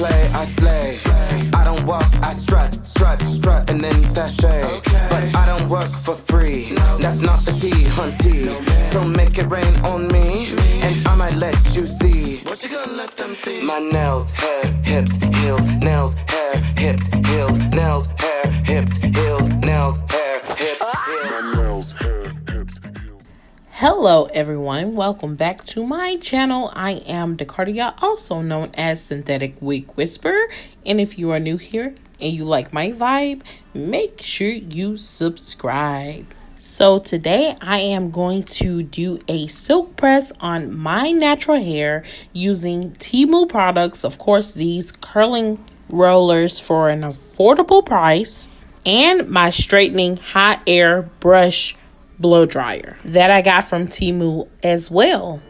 play, I slay. I don't walk, I strut, and then sashay. But I don't work for free, that's not the tea, hunty. So make it rain on me, and I might let you see. What you gonna let them see? My nails, hair, hips, heels, nails, hair, hips, heels, nails, hair, hips, heels, nails, hair, hips, heels. My nails, hair, hips, heels. Hello everyone, welcome back to my channel. I am 𝒹𝒾𝒶, also known as Synthetic Wig Whisperer. And if you are new here and you like my vibe, make sure you subscribe. So today I am going to do a silk press on my natural hair using Temu products. Of course, these curling rollers for an affordable price, and my straightening hot air brush blow dryer that I got from Temu as well.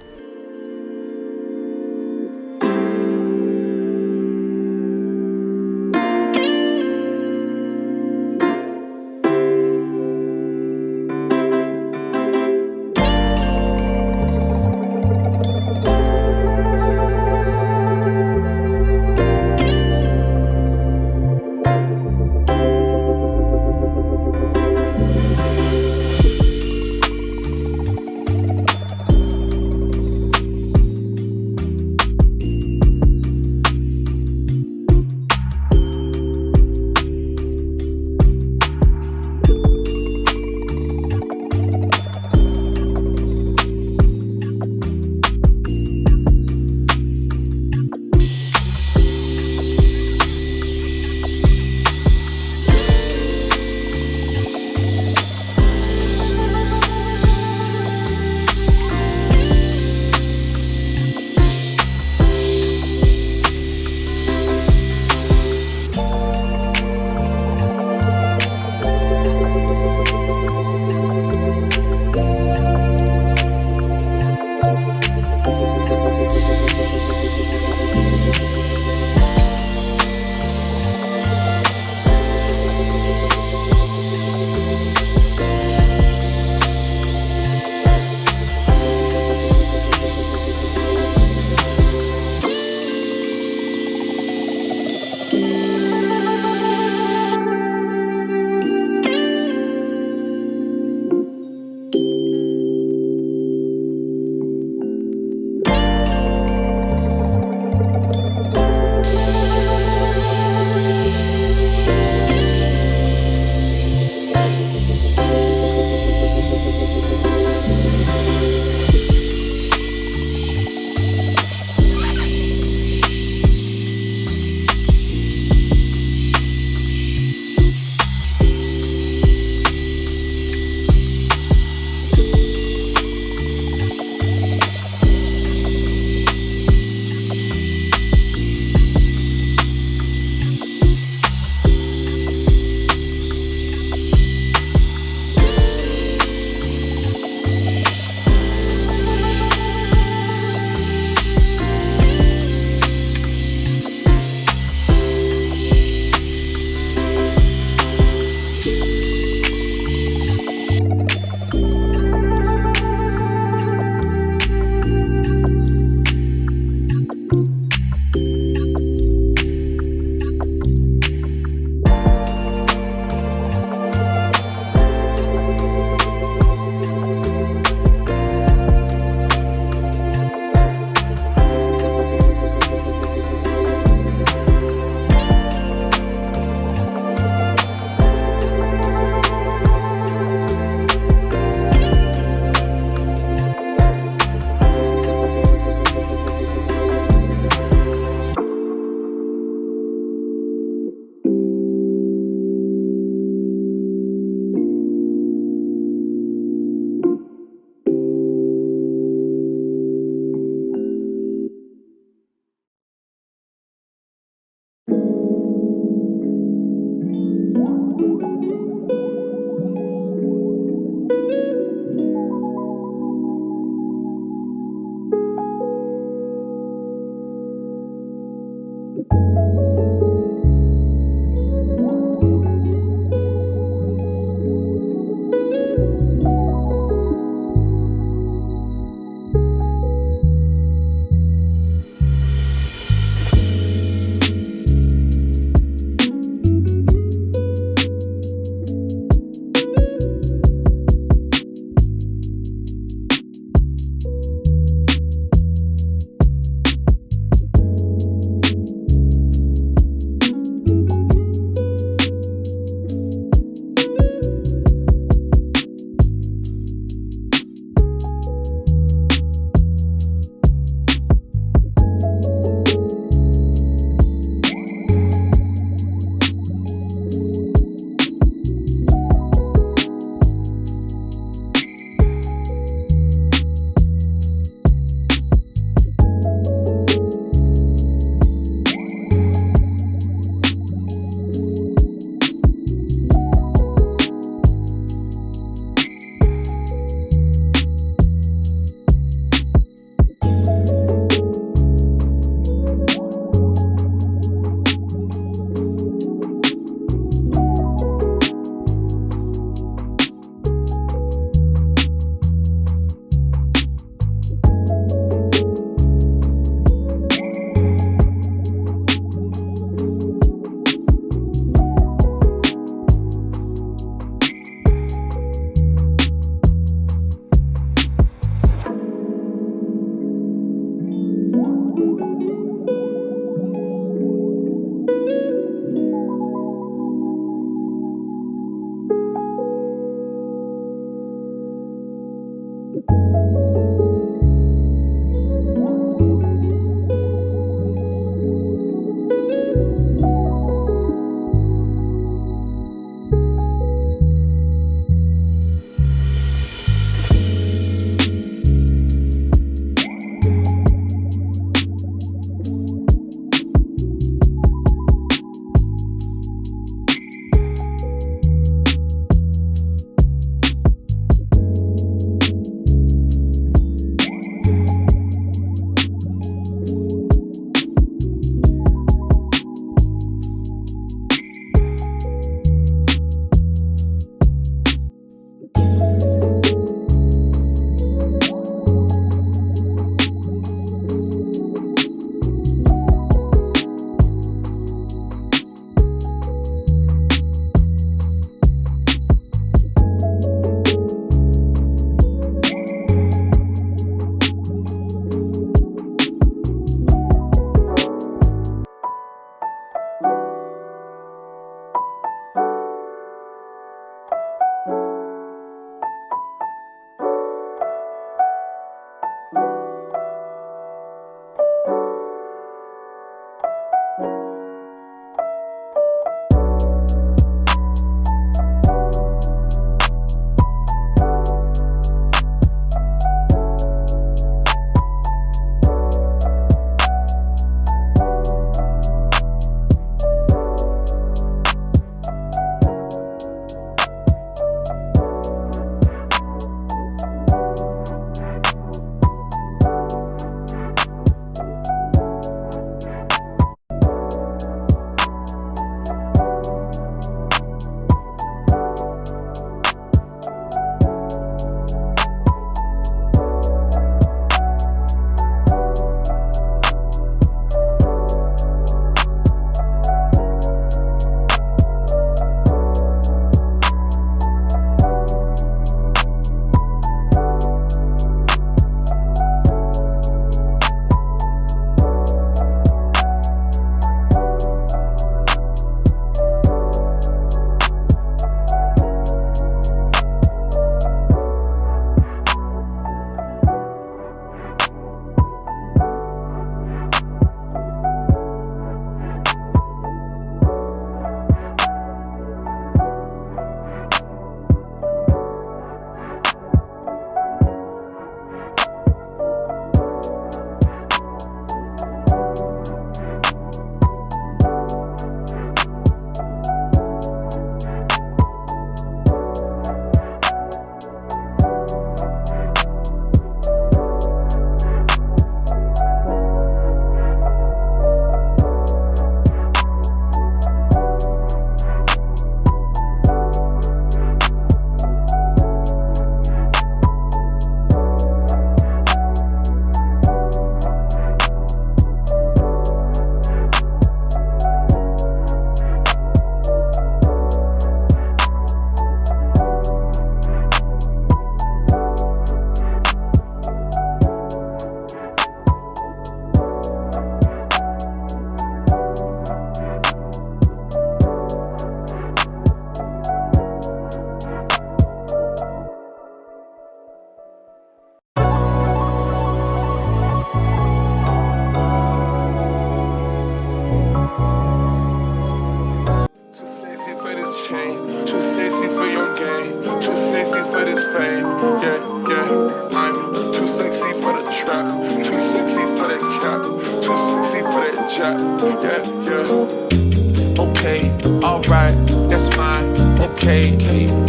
Too sexy for this chain, too sexy for your game, too sexy for this fame. Yeah, yeah, I'm too sexy for the trap, too sexy for that cap, too sexy for that jack. Yeah, yeah. Okay, alright, that's fine. Okay,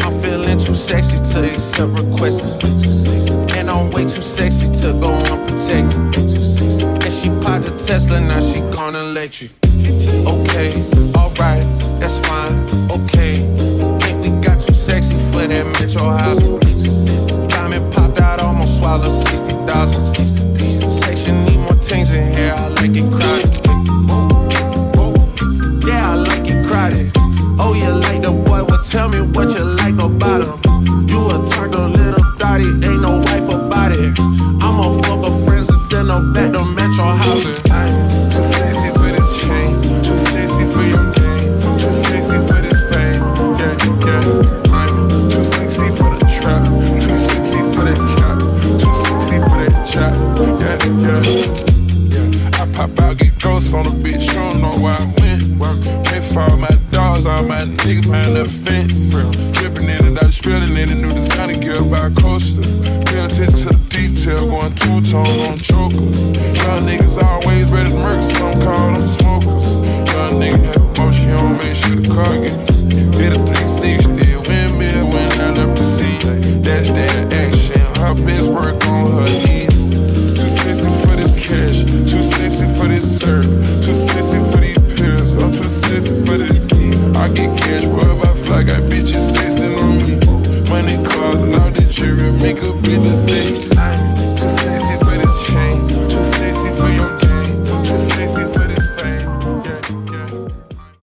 I'm feeling too sexy to accept requests, and I'm way too sexy to go unprotected. And she popped a Tesla, now she gonna electric. Okay, alright, that's fine. Okay, think we got too sexy for that metro house. Diamond popped out, almost swallowed 60,000. Section need more things in here, I like it crowded. Yeah, I like it crowded. Oh, you like the boy? Well, tell me what you like about him. You a turned a little thotty, ain't no wife about it. I'ma fuck her friends and send her back to metro housing. Too sexy for this chain, too sexy for your game, too sexy for this fame. Yeah, yeah. I'm too sexy for the trap, too sexy for that cap, too sexy for that chat. Yeah, yeah. I pop out, get ghosts on the bitch, you don't know where I went. Pay for all my dogs, all my niggas behind the fence. Dripping in and out, spilling in a new designer gear by coaster. Pay attention to the detail, going two-tone on